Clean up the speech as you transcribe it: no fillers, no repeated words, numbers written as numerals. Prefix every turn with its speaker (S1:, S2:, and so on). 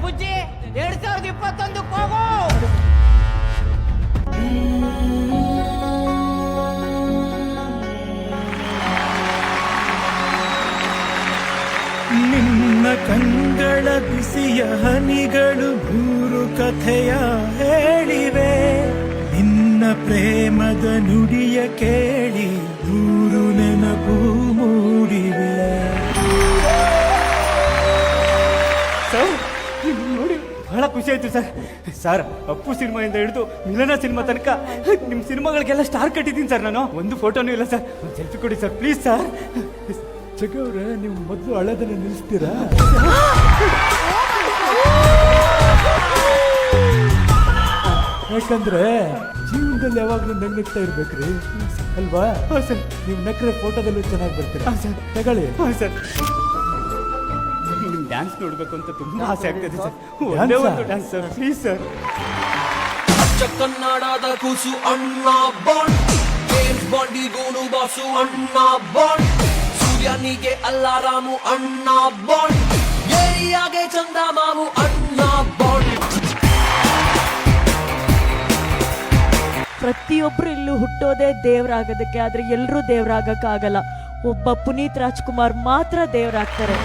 S1: ಬುಜ್ಜಿ 2021 ಹೋಗು.
S2: ನಿನ್ನ ಕಂಗಳ ಬಿಸಿಯ ಹನಿಗಳು ಮೂರು ಕಥೆಯ ಹೇಳಿವೆ. ನಿನ್ನ ಪ್ರೇಮದ ನುಡಿಯ ಕೇಳಿ ನೂರು ನೆನಪು ಮೂಡಿವೆ.
S3: ನೋಡಿ ಬಹಳ ಖುಷಿ ಆಯ್ತು ಸರ್. ಸರ್ ಅಪ್ಪು ಸಿನಿಮಾಯಿಂದ ಹಿಡಿದು ಮಿಲನ ಸಿನಿಮಾ ತನಕ ನಿಮ್ಮ ಸಿನಿಮಾಗಳಿಗೆಲ್ಲ ಸ್ಟಾರ್ ಕಟ್ಟಿದ್ದೀನಿ ಸರ್. ನಾನು ಒಂದು ಫೋಟೋನೂ ಇಲ್ಲ ಸರ್. ಒಂದು ಸೆಲ್ಫಿ ಕೊಡಿ ಸರ್ ಪ್ಲೀಸ್ ಸರ್.
S2: ಜಗವ್ರೆ, ನೀವು ಮೊದಲು ಹಳದನ್ನ ನಿಲ್ಲಿಸ್ತೀರಾ? ಯಾಕಂದ್ರೆ ಜೀವನದಲ್ಲಿ ಯಾವಾಗ್ಲೂ ನಗ್ನಗ್ತಾ ಇರ್ಬೇಕ್ರಿ ಅಲ್ವಾ?
S3: ಸರ್
S2: ನೀವು ನಕ್ರೆ ಫೋಟೋದಲ್ಲೂ ಚೆನ್ನಾಗಿ ಬರ್ತೀರಾ.
S3: ಸರ್
S2: ತಗೊಳ್ಳಿ.
S3: ಸರ್ ನಿಮ್ ಡ್ಯಾನ್ಸ್ ನೋಡ್ಬೇಕು ಅಂತ ತುಂಬಾ ಆಸೆ ಆಗ್ತದೆ ಸರ್.
S2: Dance
S3: ಒಂದೇ
S2: ಆ?
S3: ಒಂದು ಡ್ಯಾನ್ಸ್ ಸರ್ ಪ್ಲೀಸ್ ಸರ್.
S4: ಅಚ್ಚ ಕನ್ನಡದ ಕೂಸು ಅಣ್ಣ ಬಾಂಡ್, ಜೇಮ್ಸ್ ಬಾಂಡಿಗೂನು ಬಾಸು ಅಣ್ಣ ಬಾಂಡ್, ಸೂರ್ಯನಿಗೆ ಅಲ್ಲಾರಾಮು ಅಣ್ಣ ಬಾಂಡ್, ಏರಿಯಾಗೆ ಚಂದ ಮಾಮು ಅಣ್ಣ ಬಾಂಡ್.
S5: ಪ್ರತಿಯೊಬ್ರು ಇಲ್ಲೂ ಹುಟ್ಟೋದೇ ದೇವರಾಗೋದಕ್ಕೆ, ಆದ್ರೆ ಎಲ್ಲರೂ ದೇವರಾಗಕ್ಕಾಗಲ್ಲ. ಒಬ್ಬ ಪುನೀತ್ ರಾಜ್ಕುಮಾರ್ ಮಾತ್ರ ದೇವರಾಗ್ತಾರೆ.